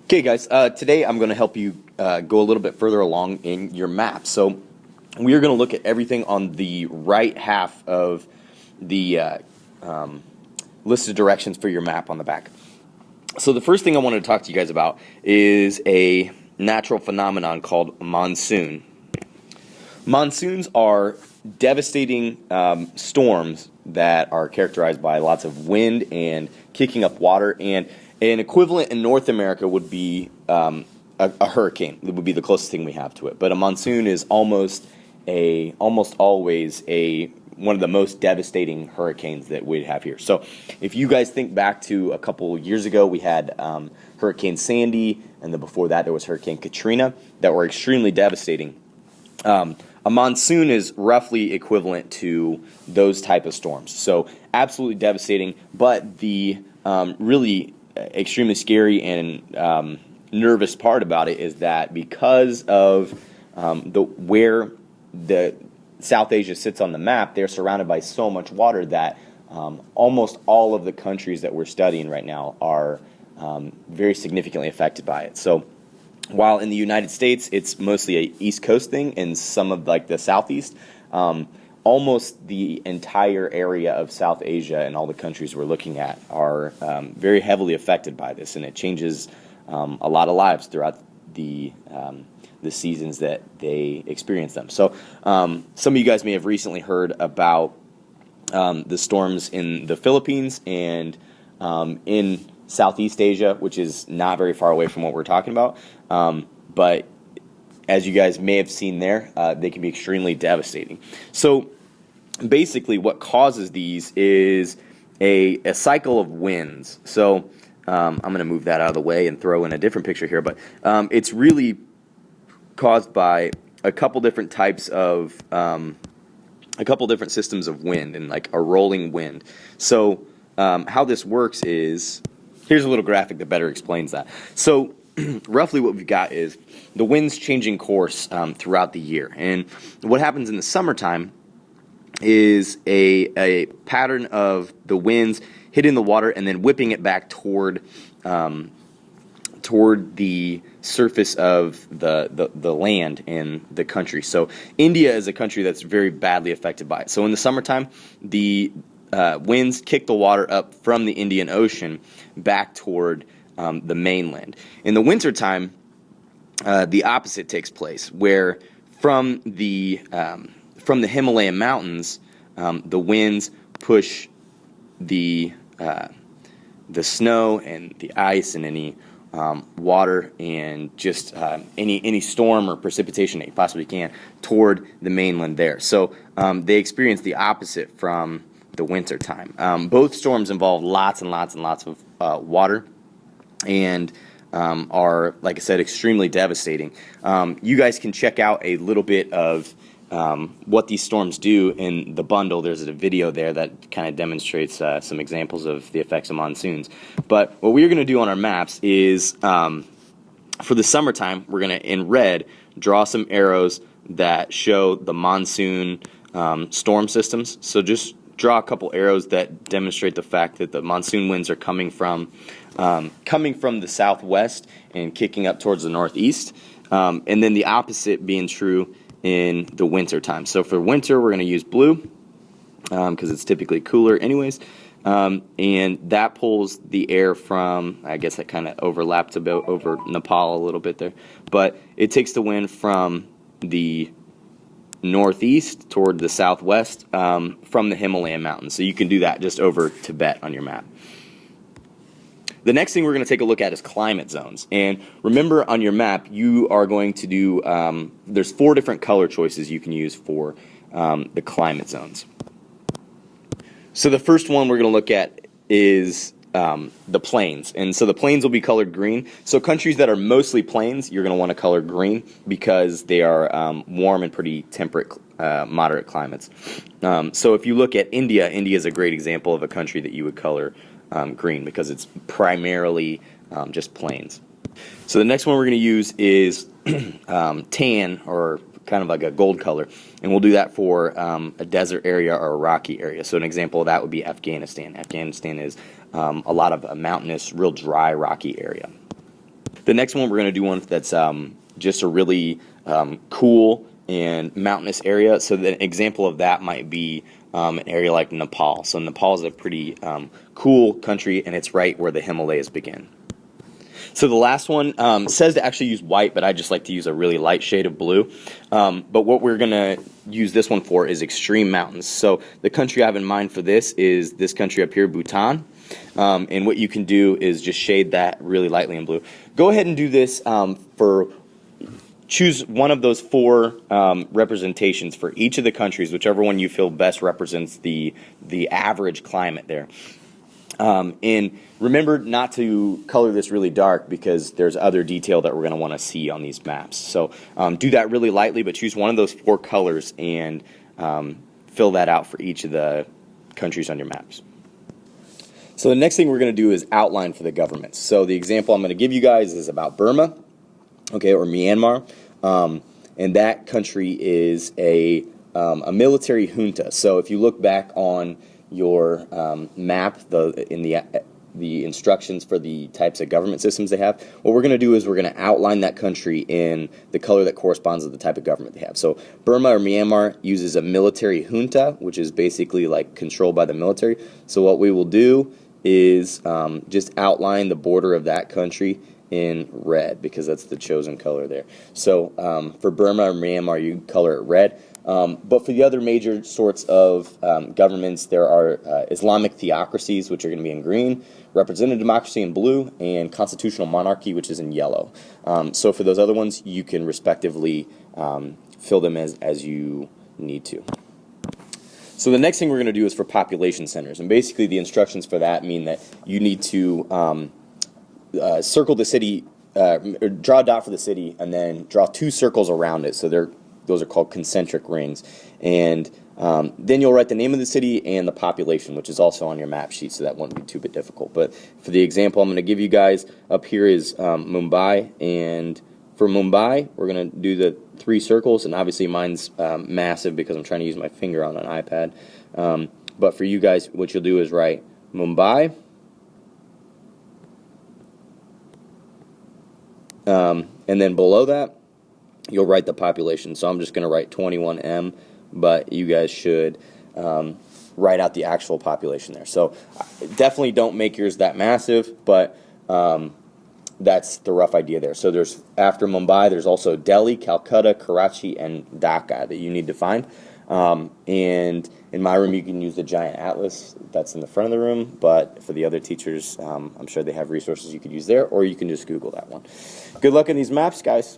Okay, guys, today I'm going to help you go a little bit further along in your map. So we are going to look at everything on the right half of the list of directions for your map on the back. So the first thing I wanted to talk to you guys about is a natural phenomenon called monsoon. Monsoons are devastating storms that are characterized by lots of wind and kicking up water, and an equivalent in North America would be a hurricane. It would be the closest thing we have to it. But a monsoon is almost always one of the most devastating hurricanes that we have here. So if you guys think back to a couple years ago, we had Hurricane Sandy, and then before that there was Hurricane Katrina that were extremely devastating. A monsoon is roughly equivalent to those type of storms. So absolutely devastating, but the really extremely scary and nervous part about it is that because of where the South Asia sits on the map, they're surrounded by so much water that almost all of the countries that we're studying right now are very significantly affected by it. So while in the United States it's mostly a East Coast thing, in some of like the Southeast, almost the entire area of South Asia and all the countries we're looking at are very heavily affected by this, and it changes a lot of lives throughout the seasons that they experience them. So some of you guys may have recently heard about the storms in the Philippines and in Southeast Asia, which is not very far away from what we're talking about. But as you guys may have seen there, they can be extremely devastating. So basically what causes these is a cycle of winds. So I'm going to move that out of the way and throw in a different picture here. But it's really caused by a couple different types of, a couple different systems of wind and like a rolling wind. So how this works is, here's a little graphic that better explains that. So roughly what we've got is the wind's changing course throughout the year. And what happens in the summertime is a pattern of the winds hitting the water and then whipping it back toward the surface of the land in the country. So India is a country that's very badly affected by it. So in the summertime, the winds kick the water up from the Indian Ocean back toward the mainland. In the wintertime, the opposite takes place, where from the Himalayan mountains, the winds push the snow and the ice and any water and just any storm or precipitation that you possibly can toward the mainland there. So they experience the opposite from the winter time. Both storms involve lots and lots and lots of water and are, like I said, extremely devastating. You guys can check out a little bit of what these storms do in the bundle. There's a video there that kind of demonstrates some examples of the effects of monsoons. But what we're going to do on our maps is, for the summertime, we're going to, in red, draw some arrows that show the monsoon storm systems. So just draw a couple arrows that demonstrate the fact that the monsoon winds are coming from the southwest and kicking up towards the northeast, and then the opposite being true in the winter time. So for winter, we're going to use blue because it's typically cooler anyways, and that pulls the air from, I guess that kind of overlapped a bit over Nepal a little bit there, but it takes the wind from the northeast toward the southwest from the Himalayan mountains. So you can do that just over Tibet on your map. The next thing we're going to take a look at is climate zones. And remember, on your map, you are going to do, there's 4 different color choices you can use for the climate zones. So the first one we're going to look at is the plains. And so the plains will be colored green. So countries that are mostly plains, you're going to want to color green because they are warm and pretty temperate, moderate climates. So if you look at India, India is a great example of a country that you would color green because it's primarily just plains. So the next one we're going to use is tan, or kind of like a gold color, and we'll do that for a desert area or a rocky area. So an example of that would be Afghanistan. Afghanistan is a lot of a mountainous, real dry, rocky area. The next one, we're going to do one that's just a really cool and mountainous area. So the example of that might be an area like Nepal. So Nepal is a pretty cool country, and it's right where the Himalayas begin. So the last one says to actually use white, but I just like to use a really light shade of blue. But what we're going to use this one for is extreme mountains. So the country I have in mind for this is this country up here, Bhutan. And what you can do is just shade that really lightly in blue. Go ahead and do this choose one of those four representations for each of the countries, whichever one you feel best represents the average climate there. And remember not to color this really dark because there's other detail that we're going to want to see on these maps. So do that really lightly, but choose one of those four colors and fill that out for each of the countries on your maps. So the next thing we're going to do is outline for the governments. So the example I'm going to give you guys is about Burma, okay, or Myanmar, and that country is a military junta. So if you look back on your map, in the instructions for the types of government systems they have, what we're going to do is we're going to outline that country in the color that corresponds to the type of government they have. So Burma or Myanmar uses a military junta, which is basically like controlled by the military. So what we will do is just outline the border of that country in red because that's the chosen color there. So for Burma or Myanmar, you color it red. But for the other major sorts of governments, there are Islamic theocracies, which are going to be in green, representative democracy in blue, and constitutional monarchy, which is in yellow. So for those other ones, you can respectively fill them as you need to. So the next thing we're going to do is for population centers, and basically the instructions for that mean that you need to circle the city, or draw a dot for the city, and then draw two circles around it. So those are called concentric rings. And then you'll write the name of the city and the population, which is also on your map sheet, so that won't be too difficult. But for the example I'm going to give you guys up here is Mumbai, and for Mumbai, we're going to do the three circles, and obviously mine's massive because I'm trying to use my finger on an iPad. But for you guys, what you'll do is write Mumbai, and then below that, you'll write the population. So I'm just going to write 21M, but you guys should write out the actual population there. So definitely don't make yours that massive, but that's the rough idea there. So there's, after Mumbai, there's also Delhi, Calcutta, Karachi, and Dhaka that you need to find. And in my room, you can use the giant atlas that's in the front of the room, but for the other teachers, I'm sure they have resources you could use there, or you can just Google that one. Good luck in these maps, guys.